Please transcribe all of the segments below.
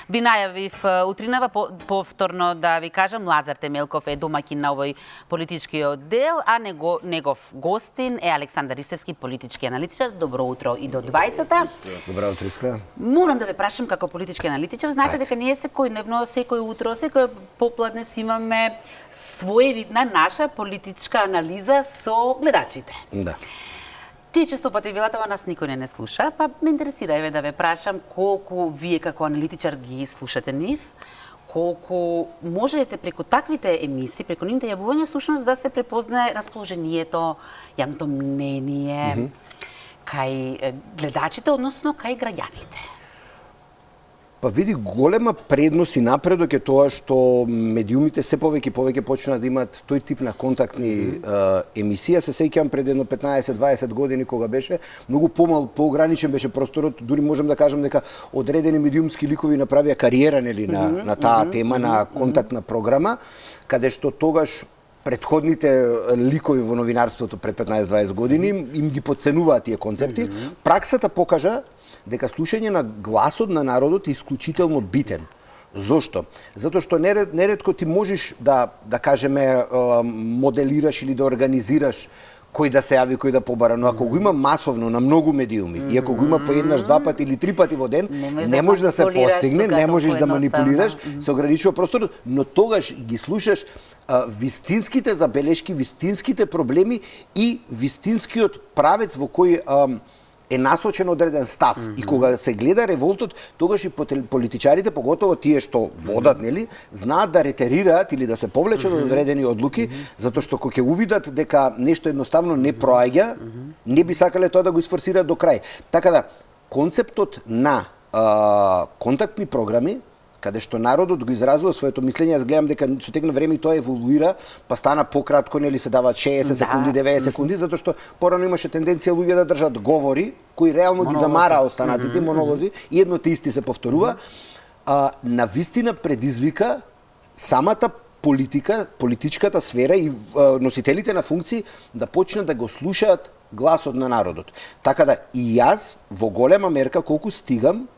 Ви најавив утринава повторно да ви кажам, Лазар Темелков е домаќин на овој политички оддел, а негов гостин е Александар Ристевски, политички аналитичар. Добро утро и до двајцата. Добро утро, Искра. Морам да ве прашам како политички аналитичар, знаете дека ние секојдневно, секој утро, секој попладне имаме своевидна наша политичка анализа со гледачите. Да. Ти често пати велат, ама нас никој не слуша, па ме интересира еве да ве прашам колку вие како аналитичар ги слушате нив, колку можете преку таквите емисии, преку нивните јавувања всушност да се препознае расположението, јавното мнение кај гледачите, односно кај граѓаните. Па види, голема предност и напредок е тоа што медиумите се повеќе и повеќе почнаа да имаат тој тип на контактни емисија. Се сеќавам пред едно 15-20 години кога беше многу поограничен беше просторот, дури можам да кажам дека одредени медиумски ликови направија кариера нели на таа тема на контактна програма, каде што тогаш предходните ликови во новинарството пред 15-20 години им ги подценуваат тие концепти. Праксата покажа дека слушање на гласот на народот е исклучително битен. Зошто? Затоа што неретко ти можеш да кажеме моделираш или да организираш кој да се јави, кој да побара, но ако го има масовно на многу медиуми и ако го има по еднаш, два пати или три пати во ден, не може да се постигне, не можеш да манипулираш, се ограничува просторот, но тогаш ги слушаш вистинските забелешки, вистинските проблеми и вистинскиот правец во кој е насочен одреден став. И кога се гледа револтот, тогаш и политичарите, поготово тие што водат, нели, знаат да ретерираат или да се повлечат од одредени одлуки, затоа што кога ќе увидат дека нешто едноставно не проаѓа, не би сакале тоа да го изфорсираат до крај. Така да, концептот на контактни програми, каде што народот го изразува своето мислење, јас гледам дека со тек на време и тоа еволуира, па стана пократко, нели се даваат 60 секунди, 90 секунди, затоа што порано имаше тенденција луѓе да држат говори кои реално ги замара останатите монолози и едно те исти се повторува. На вистина предизвика самата политика, политичката сфера и носителите на функции да почнат да го слушаат гласот на народот. Така да и јас во голема мерка колку стигам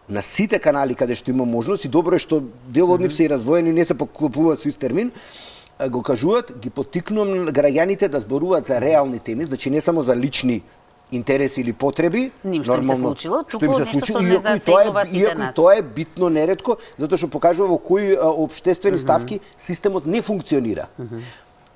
на сите канали каде што има можност, и добро е што дел од нив се и раздвоени, не се поклопуваат со ист термин, го кажуваат, ги поттикнувам граѓаните да зборуваат за реални теми, значи не само за лични интереси или потреби, што им се случило, што им се случило, иако тоа е битно неретко, затоа што покажува во кои општествени ставки системот не функционира.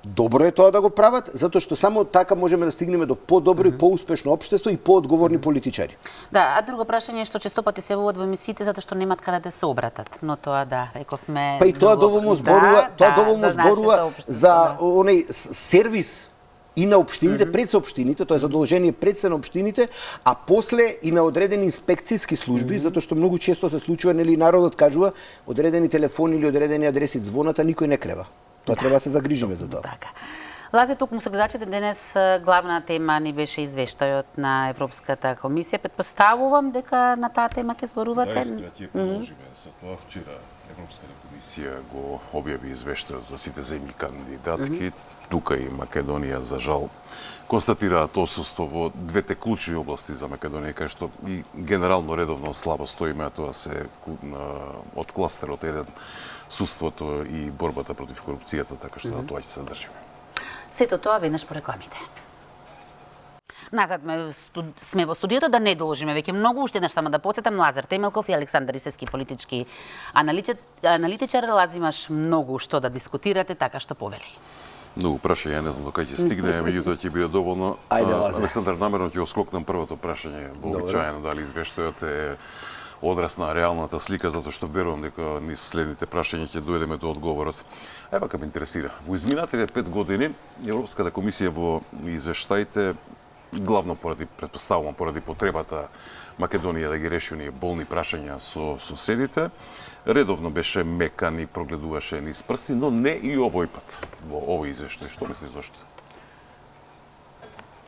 Добро е тоа да го прават, затоа што само така можеме да стигнеме до подобро и поуспешно општество и поодговорни политичари. Да, а друго прашање е што често пати се јавуваат во емисиите затоа што немаат каде да се обратат. Но тоа да, рековме. Па и тоа доволно зборува за оној сервис и на општините, пред се општините, тоа е задолжение пред се на општините, а после и на одредени инспекцијски служби, затоа што многу често се случува, нели, народот кажува, одредени телефони или одредени адреси звоната, никој не крева. Тоа треба да се загрижиме за тоа. Така. Лазе, тук му се гледачите, денес главна тема ни беше извештајот на Европската комисија. Предпоставувам дека на таа тема ќе зборувате. Да, искра, ќе продолжиме. За тоа вчера Европската комисија го објави извештајот за сите земји кандидатки. Тука и Македонија, за жал, констатираат отсуство во двете клучни области за Македонија, кај што и генерално редовно слабо стоиме, а тоа се од кластерот 1 судството и борбата против корупцијата, така што на тоа ќе се држиме. Сето тоа веднаш по рекламите. Назад сме во студиото, да не доложиме веќе многу, уште еднаш само да потсетам, Лазар Темелков и Александар Ристевски, политички аналитичар. Лази, имаш многу што да дискутирате, така што повели. Многу прашања, не знам до кај ќе стигнеме, меѓутоа ќе биде доволно. Александар, намерно ќе оскокнам првото прашање, вообичаено дали извештајот е одраз на реалната слика, затоа што верувам дека низ следните прашања ќе дојдеме до одговорот. Вака ме интересира. Во изминатите 5 години Европската комисија во извештаите, главно предпоставувам поради потребата Македонија да ги реши оние болни прашања со соседите, редовно беше мекан и прогледуваше низ прсти, но не и овој пат во овој извештај. Што мислиш зошто?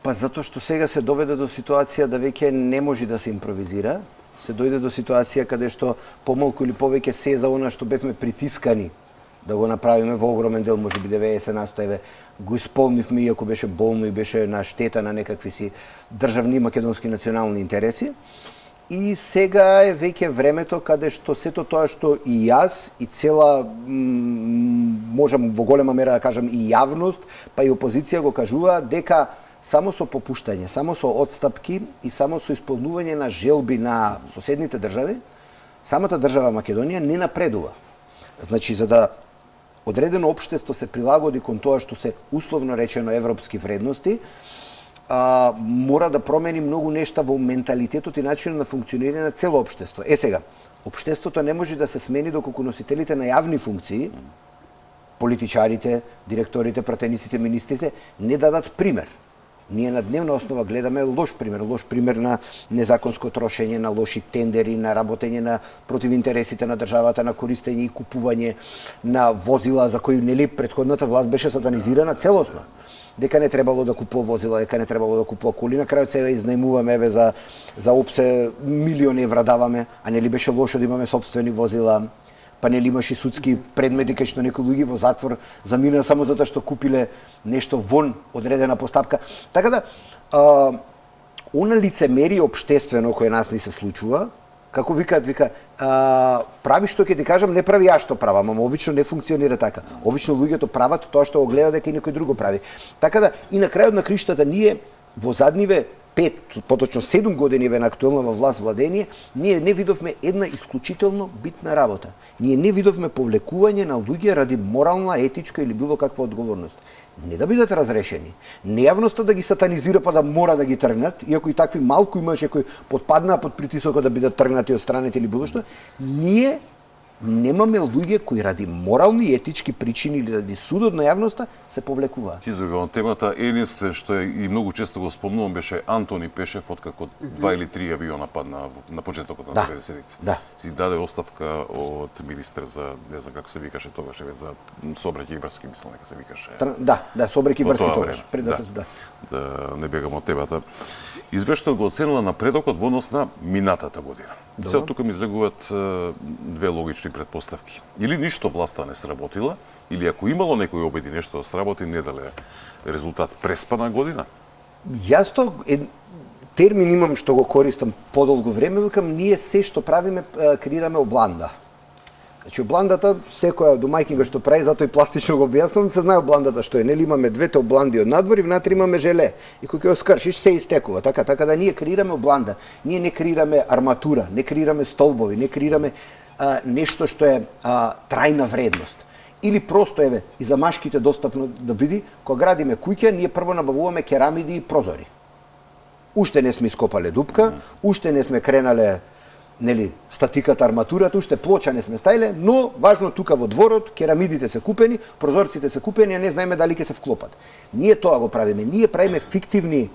Па затоа што сега се доведе до ситуација да веќе не може да се импровизира. Се дојде до ситуација каде што помалку или повеќе се за она што бевме притискани да го направиме во огромен дел, може би 90%, го исполнивме, иако беше болно и беше на штета на некакви си државни македонски национални интереси. И сега е веќе времето каде што сето тоа што и јас и цела можам во голема мера да кажам и јавност, па и опозиција го кажува дека само со попуштање, само со отстапки и само со исполнување на желби на соседните држави, самата држава Македонија не напредува. Значи, за да одредено општество се прилагоди кон тоа што се условно речено европски вредности, мора да промени многу нешта во менталитетот и начинот на функционирање на цело општество. Сега, општеството не може да се смени доколку носителите на јавни функции, политичарите, директорите, пратениците, министрите, не дадат пример. Ние на дневна основа гледаме лош пример на незаконско трошење, на лоши тендери, на работење на против интересите на државата, на користење и купување на возила за кои нели претходната власт беше сатанизирана целосно. Дека не требало да купува возила, дека не требало да купува коли, на крајот сега изнајмуваме еве за опсе милиони евра даваме, а нели беше лошо да имаме сопствени возила, па нели имаше судски предмети кај што некои луѓе во затвор замина само затоа што купиле нешто вон одредена постапка. Така да, она лицемерие општествено кое нас ни се случува, како вика, прави што ќе ти кажам, не прави ја што правам, ама обично не функционира така. Обично луѓето прават тоа што го гледа дека и некој друго прави. Така да, и на крајот на криштата ние во задниве 5, поточно 7 години на актуелна власт владење, ние не видовме една исклучително битна работа. Ние не видовме повлекување на луѓе ради морална, етичка или било каква одговорност. Не да бидат разрешени, не јавноста да ги сатанизира па да мора да ги тргнат, иако и такви малку имаше кои потпаднаа под притисокот да бидат тргнати од страните или било што, ние немаме луѓе кои ради морални и етички причини или ради судот на јавноста се повлекуваат. Ти загавам темата единствен што е и многу често го спомнувам беше Антони Пешев откако 2 или 3 авиона падна на почетокот на 90-тите. Да. Си даде оставка од министер за не знам како се викаше тогаш, за сообраќај и врски, мислам дека се викаше. Да, сообраќај и врски тогаш, пред да се да не бегам од темата. Извештајот го оценила напредокот во однос на минатата година. Сега тука ми излегуваат две логични претпоставки. Или ништо власта не сработила, или ако имало некој обиди нешто да сработи, не дале резултат преспана година. Јас термин имам што го користам подолго време, викам ние се што правиме креираме обланда. Значи обландата секоја домајќинга што прави, затоа и пластично го објаснувам, се знае обландата што е, нели имаме двете обланди од надвор и внатре имаме желе. И кога ќе го скршиш се истекува, така да ние креираме обланда. Ние не креираме арматура, не креираме столбови, не креираме нешто што е трајна вредност. Или просто еве и за машките достапно да биде, кога градиме куќа, ние прво набавуваме керамиди и прозори. Уште не сме ископале дупка, уште не сме кренале нели статиката, арматурата, уште плоча не сме стајле, но важно тука во дворот керамидите се купени, прозорците се купени, а не знаеме дали ќе се вклопат. Ние тоа го правиме, ние правиме фиктивни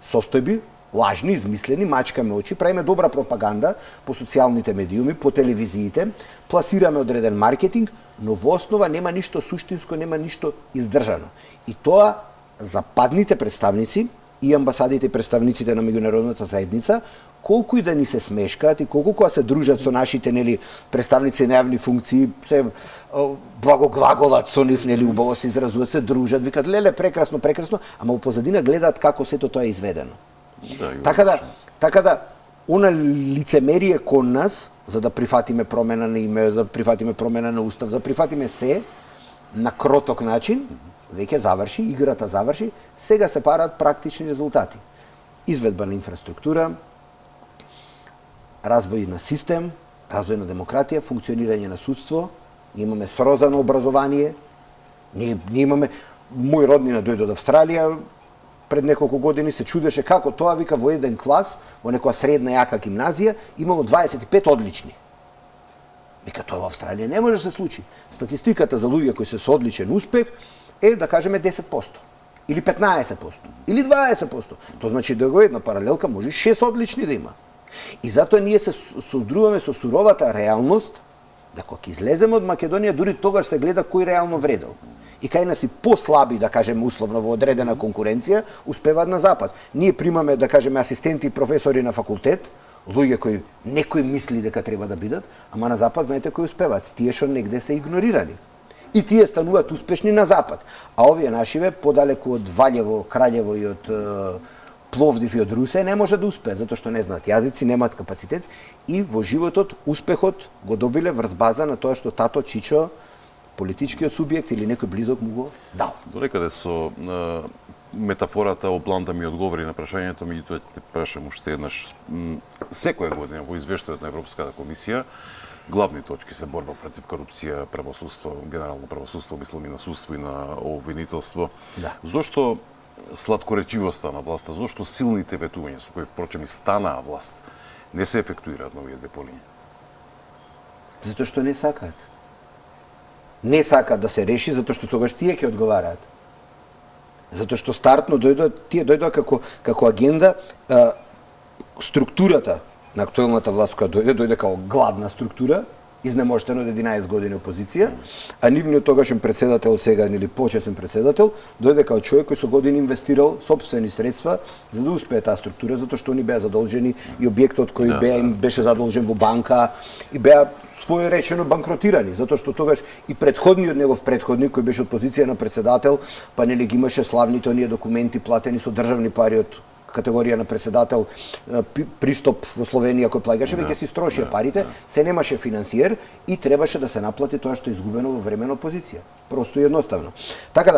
состојби, лажни, измислени, мачкаме очи, правиме добра пропаганда по социјалните медиуми, по телевизиите, пласираме одреден маркетинг, но во основа нема ништо суштинско, нема ништо издржано. И тоа западните представници и амбасадите и представниците на меѓународната заедница, колку и да ни се смешкаат и колку кога се дружат со нашите нели представници на јавни функции, се благоглаголат со нив, нели убаво се изразуваат, се дружат, викат леле прекрасно, ама у позадина гледаат како сето тоа е изведено. Така да она лицемерие кон нас, за да прифатиме промена на име, за да прифатиме промена на устав, за да прифатиме се на кроток начин, веќе заврши, играта заврши, сега се параат практични резултати. Изведба на инфраструктура, развој на систем, развој на демократија, функционирање на судство, ние имаме срозано образование, ние имаме, мој роднина дојде од Австралија, пред неколку години се чудеше како тоа, вика, во еден клас, во некоја средна јака гимназија, имало 25 одлични. Вика, тоа во Австралија не може да се случи. Статистиката за луѓе кои се со одличен успех е, да кажеме, 10%, или 15%, или 20%. Тоа значи да го една паралелка може 6 одлични да има. И затоа ние се содруваме со суровата реалност, да кога излеземе од Македонија, дури тогаш се гледа кој реално вредел. И кај нас и послаби, да кажеме, условно во одредена конкуренција, успеваат на запад. Ние примаме, да кажеме, асистенти и професори на факултет, луѓе кои некој мисли дека треба да бидат, ама на запад знаете кои успеваат, тие што негде се игнорирани. И тие стануваат успешни на запад. А овие нашиве подалеку од Валјево, Краљево и од Пловдив и од Русе не може да успее, затоа што не знаат јазици, немаат капацитет и во животот успехот го добиле врз база на тоа што тато Чичо, политичкиот субјект или некој близок му го дал. Дорекаде со метафората о план да ми одговори на прашањето, меѓутоа ќе те прашам уште еднаш. Секоја година во извештајот на Европската комисија главни точки се борба против корупција, правосудство, генерално правосудство, мислам и на судство и на обвинителство. Да. Зошто сладкоречивоста на власта, зошто силните ветувања со кои впрочем и станаа власт не се ефектуираат на овие две полиња? Затоа што не сакаат. Не сакаат да се реши, затоа што тогаш тие ќе одговараат. Затоа што стартно тие дојдоа како агенда, структурата на актуелната власт која дојде како гладна структура, изнеможена од 11 години опозиција, а нивниот тогашен председател сега или почесен председател дојде како човек кој со години инвестирал сопствени средства за да успее таа структура, затоа што они беа задолжени и објектот кој им беше задолжен во банка и беа своје речено банкротирани, затоа што тогаш и негов предходник кој беше од позиција на председател, па нели ги имаше славните оние документи платени со државни пари од категорија на председател, пристап во Словенија кој плаќаше, веќе си строшија парите, се немаше финансиер и требаше да се наплати тоа што е изгубено во време на опозиција. Просто и едноставно. Така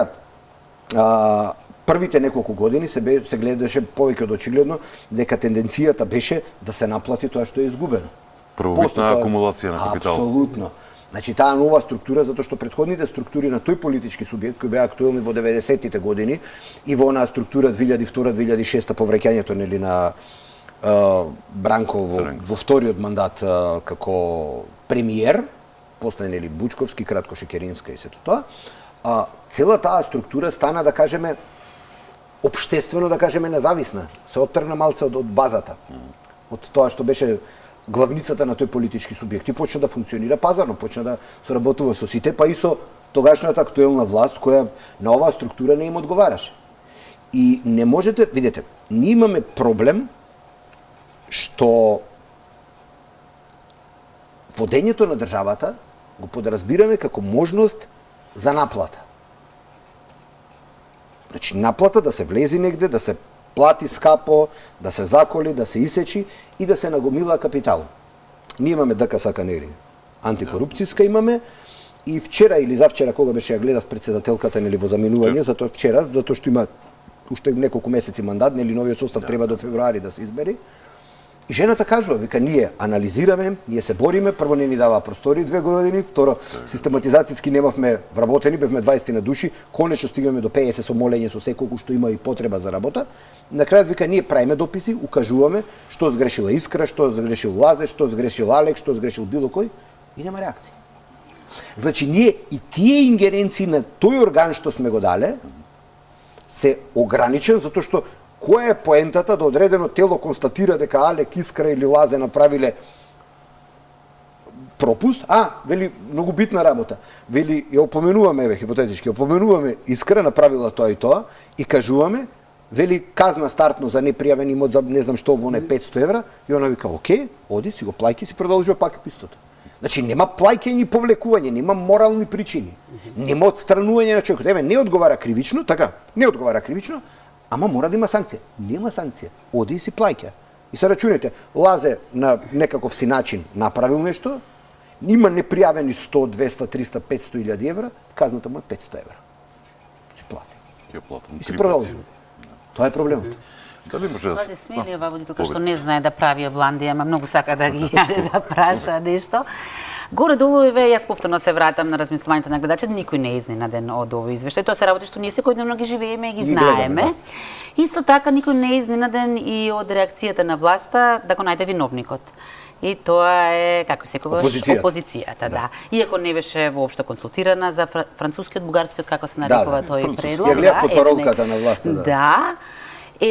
да, првите неколку години се гледаше повеќе од очигледно дека тенденцијата беше да се наплати тоа што е изгубено. Првобитна акумулација на капитал. Апсолутно. Значи таа нова структура, затоа што претходните структури на тој политички субјект кои беа актуелни во 90-тите години и во онаа структура 2002-2006 повраќањето нели на Бранко во вториот мандат како премиер, после нели Бучковски, кратко Шекеринска и сето тоа, цела таа структура стана да кажеме општествено да кажеме независна, се оттргна малце од базата. Од тоа што беше главницата на тој политички субјект и почна да функционира пазарно, почна да соработува со сите, па и со тогашната актуелна власт која на оваа структура не им одговараше. И не можете, видете, ние имаме проблем што водењето на државата го подразбираме како можност за наплата. Значи, наплата да се влези негде, да се плати скапо, да се заколи, да се исечи и да се нагомила капитал. Ние имаме ДКС Канери, антикорупцијска имаме, и вчера или завчера кога беше ја гледав председателката нели во заминување, затоа што има уште неколку месеци мандат, нели новиот состав треба до февруари да се избери. И жената кажува, вика, ние анализираме, ние се бориме, прво не ни дава простори 2 години, второ, систематизацијски немавме вработени, бевме 20 на души, конечно стигнеме до 50 со молење со секолку што има и потреба за работа. На крајот, вика, ние правиме дописи, укажуваме што сгрешила Искра, што сгрешил Лазе, што сгрешил Алек, што сгрешил било кој, и нема реакција. Значи, ние и тие ингеренции на тој орган што сме го дале, се ограничен, затоа што која е поентата да одредено тело констатира дека Алек, Искра или Лазе направиле пропуст, вели, многу битна работа. Вели, ја опоменуваме, хипотетички, опоменуваме Искра, направила тоа и тоа, и кажуваме, вели, казна стартно за непријавен имот за не знам што во не 500 евра, и она вика, окей, оди, си го плаќи, си продолжува пак истото. Значи, нема плаќање и повлекување, нема морални причини, нема отстранување на човекот. Еве, не одговара кривично, така, не одговара кривично, ама мора да има санкција. Нема санкција. Оди и си плаќа. И се рачунете, Лазе на некаков си начин направил нешто, има непријавени 100, 200, 300, 500 илјади евра, казната му е 500 евра. Си плати. И си продолжува. Тоа е проблемот. Дали може да се смели ова водителка што не знае да прави бланди, ама многу сака да ги јаде да праша нешто. Горе-долу јас повторно се вратам на размислувањето на гледачите, никој не е изненаден од овој извештај. Тоа се работи што ние секојдневно ги живееме и ги знаеме. Исто така никој не е изненаден и од реакцијата на власта да го најде виновникот. И тоа е, како секогаш, опозицијата, да. Иако не беше воопшто консултирана за францускиот, бугарскиот, како се нарекува тој предлог. Ја гледав потпаролката на власта, да. Да.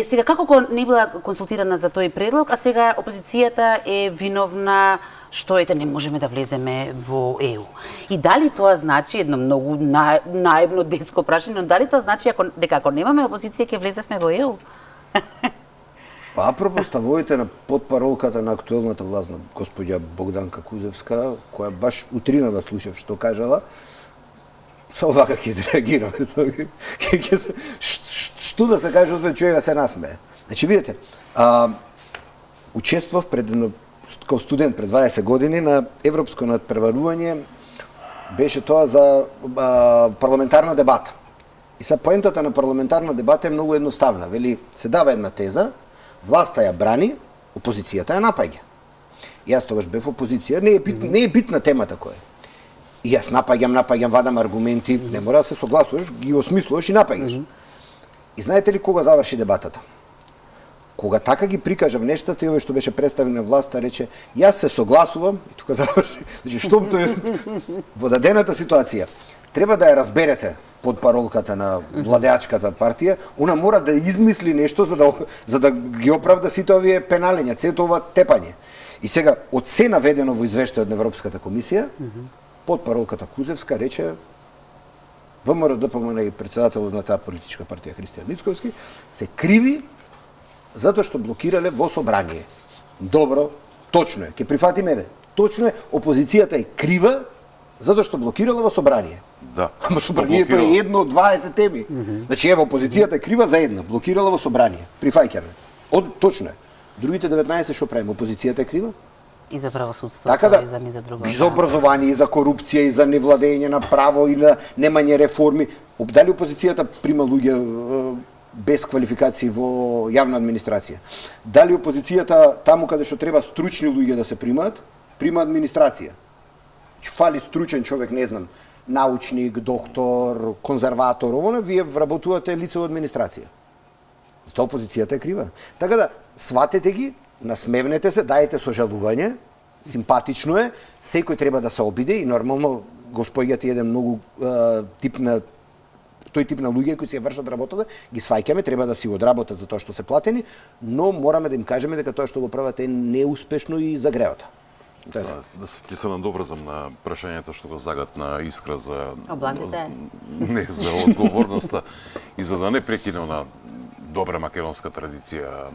Сега, како не била консултирана за тој предлог, а сега опозицијата е виновна што не можеме да влеземе во ЕУ. И дали тоа значи, едно многу наивно детско прашање, но дали тоа значи дека ако немаме опозиција ќе влезевме во ЕУ? Па апропо ставовите на потпаролката на актуелната власт на господја Богданка Кузевска, која баш утрина да слушав што кажала, со овака ќе изреагираме. Што да се каже, освен човека се насмее. Значи, видите, учествував као студент пред 20 години на европско надпреварување, беше тоа за парламентарна дебата. И са поентата на парламентарна дебата е многу едноставна. Вели, се дава една теза, власта ја брани, опозицијата ја напаѓа. И јас тогаш бев опозиција, не е битна темата која е. И јас напаѓам, вадам аргументи, не мора да се согласуваш, ги осмислуваш и напаѓаш. И знаете ли кога заврши дебатата? Кога така ги прикажав нештата и овој што беше представник на власта рече, јас се согласувам, и тука заврши. Значи, што тој во дадената ситуација треба да ја разберете под паролката на владеачката партија, она мора да измисли нешто за да ги оправда сите овие пеналења, сето ова тепање. И сега, од се наведено во извештајот на Европската комисија, под паролката Кузевска рече ВМРО ДПМН и председателот на таа политичка партија Христијан Мицковски се криви затоа што блокирале во собрание. Добро, точно е, ќе прифатиме еве. Точно е, опозицијата е крива затоа што блокирала во собрание. Да. Ама собранието е едно од 20 теми. Значи ево опозицијата е крива за една, блокирала во собрание. Прифаќаме. Точно е. Другите 19 што правиме? Опозицијата е крива? И за правосудство, така да, и за ни за друго. И за образование, и за корупција, и за невладење на право, и на немање реформи. Дали опозицијата прима луѓе без квалификации во јавна администрација? Дали опозицијата таму каде што треба стручни луѓе да се примаат, прима администрација? Фали стручен човек, не знам, научник, доктор, конзерватор, овоне, вие вработувате лице во администрација. Затоа опозицијата е крива. Така да, сватете ги, насмевнете се, дајете сожалување, симпатично е, секој треба да се обиде и нормално го споѓате еден многу тој тип на луѓе кои си ја вршат работата, ги сваќаме, треба да си одработат за тоа што се платени, но мораме да им кажеме дека тоа што го прават е неуспешно и загреото. Ќе се надоврзам на прашањето што го загатна Искра за не за одговорноста и за да не прекине на добра македонска традиција,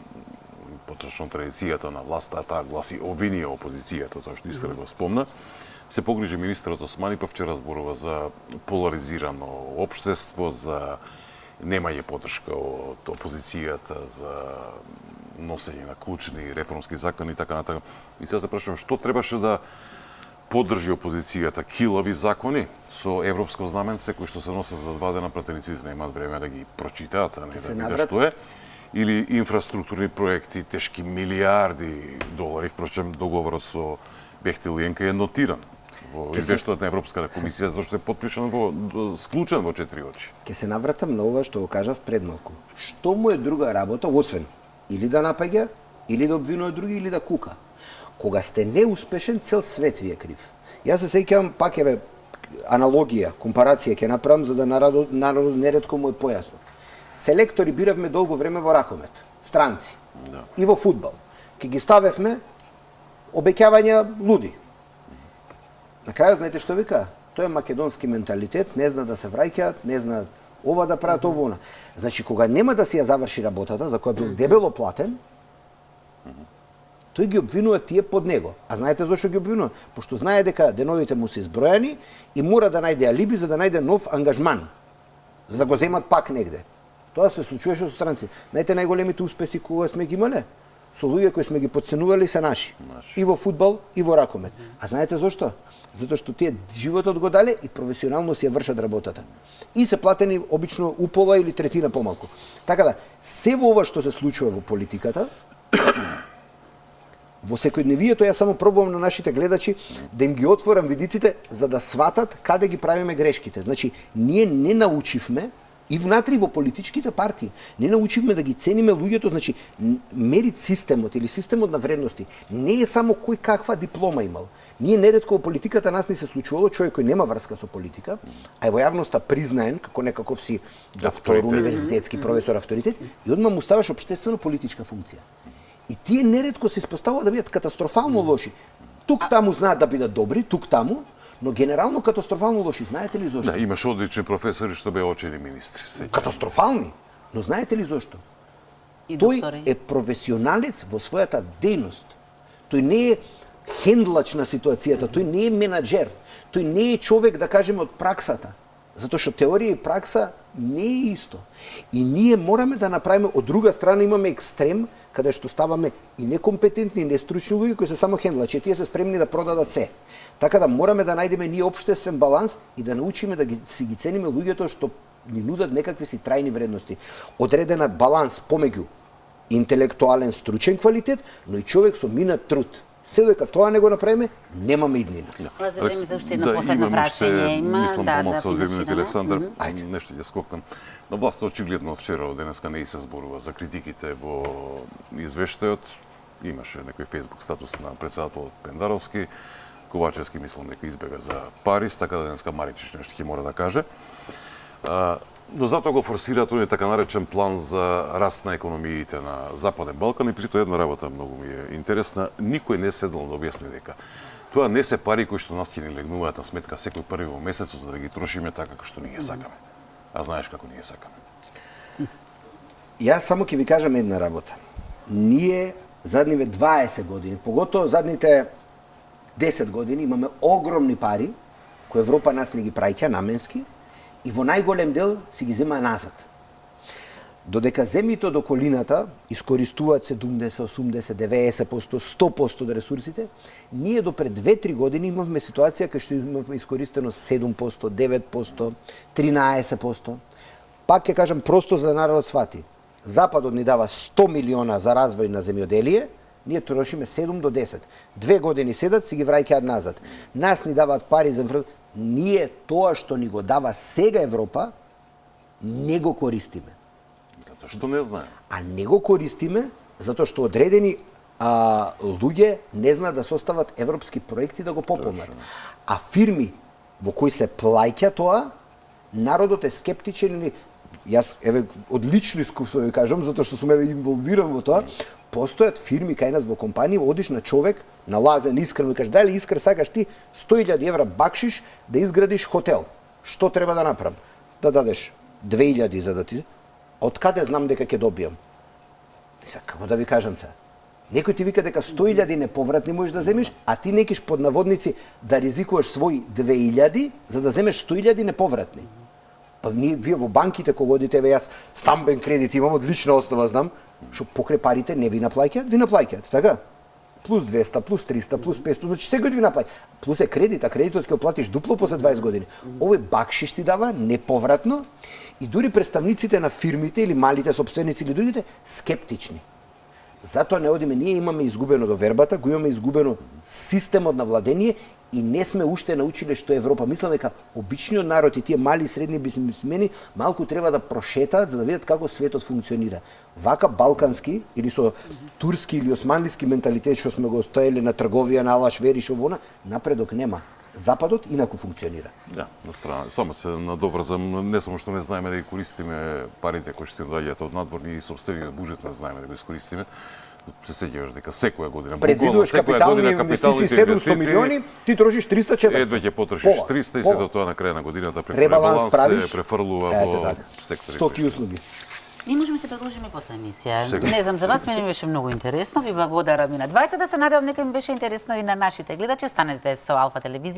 поточно традицијата на власта, таа гласи обвинија опозицијата, тоа што Искра го спомна. Се погрижи министерот Османи, па вчера зборува за поларизирано општество, за немање поддршка од опозицијата, за носење на клучни реформски закони и така натаму. И сега се прашувам што требаше да поддржи опозицијата, килави закони со европско знаменце кои што се носат за 2 дена, пратениците немаат време да ги прочитаат, а не да видат што е, или инфраструктурни проекти тешки милиарди долари, впрочем договорот со Бехтел и Енка е нотиран во извештајот на Европската комисија, зашто е подпишан склучен во 4 очи. Ке се навратам на ова што го кажав пред малку. Што му е друга работа, освен или да напаѓа, или да обвинува други, или да кука. Кога сте неуспешен, цел свет ви е крив. Јас се сеќавам, пак еве аналогија, компарација ќе направам за да народот неретко му е појасно. Селектори биравме долго време во ракомет, странци. Да. И во фудбал. Ке ги ставевме обеќавања луди. На крајот знаете што вика? Тоа е македонски менталитет, не знаат да се враќаат, не знаат ова да прават овона. Значи кога нема да си ја заврши работата за која бил дебело платен, тој ги обвинува тие под него. А знаете зошто ги обвинува? Пошто знае дека деновите му се избројани и мора да најде алиби за да најде нов ангажман, за да го земат пак негде. Тоа се случуваше со странци. Знаете најголемите успеси кога сме ги имале? Со луѓе кои сме ги потценували се наши. И во фудбал, и во ракомет. А знаете зошто? Затоа што тие животот го дале и професионално си ја вршат работата. И се платени обично упола или третина помалку. Така да, се во ова што се случува во политиката, во секојдневието ја само пробувам на нашите гледачи да им ги отворам видиците за да сватат каде ги правиме грешките. Значи, ние не научивме и внатри во политичките партии, не научивме да ги цениме луѓето, значи мерит системот или системот на вредности не е само кој каква диплома имал. Ние неретко во политиката нас не се случувало човек кој нема врска со политика, а е во јавноста признаен како некаков си доктор, универзитетски професор, авторитет, и одма му ставаш општествено политичка функција. И тие неретко се испоставува да бидат катастрофално лоши. Тук таму знаат да бидат добри, тук таму, но генерално катастрофално лоши. Знаете ли зошто? Да, имаш одлични професори што беа очени министри. Катастрофални. Но знаете ли зошто? Тој е професионалец во својата дејност. Тој не е хендлач на ситуацијата, тој не е менаџер, тој не е човек, да кажеме, од праксата. Затоа што теорија и пракса не е исто. И ние мораме да направиме, од друга страна имаме екстрем, каде што ставаме и некомпетентни, и нестручни луѓе кои се само хендлачи, тие се спремни да продадат се. Така да мораме да најдеме ние општествен баланс и да научиме да си ги цениме луѓето што ни нудат некакви си трајни вредности. Одредена баланс помеѓу интелектуален, стручен квалитет, но и човек со минат труд. Се додека тоа не го направиме, немаме иднина. За време за уште едно последно прашање има. Мислам помалку од 2 минути, Александар. Ајде. Нешто ќе скокнам. На власт очигледно вчера од денеска не и се зборува за критиките во извештајот. Имаше некој фејсбук статус на претседателот Пендаровски. Ковачевски мислам дека избега за Париз, така да денеска Маричич нешто ќе мора да каже. Но затоа го форсираат оној така наречен план за раст на економиите на Западен Балкан и притоа една работа многу ми е интересна. Никој не седнал да објасни дека тоа не се пари кои што нас ќе ни легнуваат на сметка секој први во месецот за да ги трошиме така како што ние сакаме. А знаеш како ние сакаме. Јас само ќе ви кажам една работа. Ние задниве 20 години, поготово задните 10 години имаме огромни пари кои Европа нас не ги праќа наменски и во најголем дел си ги зема назад. Додека земјите од околината искористуваат 70, 80, 90%, 100% од ресурсите, ние до пред 2-3 години имавме ситуација кај што имавме искористено 7%, 9%, 13%. Пак ќе кажам просто за да народот свати. Западот ни дава 100 милиона за развој на земјоделие, ние трошиме 7 до 10. 2 години седат, си ги враќаат назад. Нас ни даваат пари за инфраструктура. Ние тоа што ни го дава сега Европа, не го користиме. Што не знаем? А не го користиме затоа што одредени луѓе не знаат да состават европски проекти да го пополнат. А фирми во кои се плаќа тоа, народот е скептичен. Јас еве од лично искуство ви кажам затоа што сум инволвиран во тоа. Постојат фирми кај нас во компанија, одиш на човек, на Лазен Искрен, и кажеш, дали Искрен сакаш ти 100.000 евра бакшиш да изградиш хотел. Што треба да направам? Да дадеш 2.000 за да ти... Од каде знам дека ќе добијам? Како да ви кажам се? Некој ти вика дека 100.000 неповратни можеш да земиш, а ти некиш под наводници да ризикуваш своји 2.000 за да земеш 100.000 неповратни. Па вие во банките кога одите, јас стамбен кредит имам, од лична основа знам, што покрај парите не ви наплаќаат, ви наплаќаат, така? Плюс 200, плюс 300, плюс 500, значи секој ви наплаќа. Плюс е кредит, а кредитот ќе платиш дупло после 20 години. Овој бакшиш ти дава неповратно и дури представниците на фирмите или малите сопственици или другите скептични. Затоа не одиме, ние имаме изгубено довербата, го имаме изгубено системот на владение и не сме уште научиле што е Европа. Мислам дека обичниот народ и тие мали и средни бизнисмени малку треба да прошетаат за да видат како светот функционира. Вака балкански или со турски или османлиски менталитет што сме го оставили на трговија, на алаш вери, шо вона, напредок нема. Западот инаку функционира. Да, на страна. Само се надоврзам, не само што не знаеме да ги користиме парите кои што доаѓаат од надвор и сопствениот буџет не знаеме да го искористиме. Се сеќаваш дека секоја година предвидуваш капитални инвестиции 700 милиони, ти трошиш 300-400. Едва ќе потрошиш 300 и сето тоа на крај на годината преку ребаланс се префрлува во сектори. Стоки и услуги. Ние можеме се продолжиме после емисија. Не знам, за вас мене беше многу интересно. Ви благодарам и на двајцата. Се надевам дека ми беше интересно и на нашите гледачи. Станете со Алфа телевизија.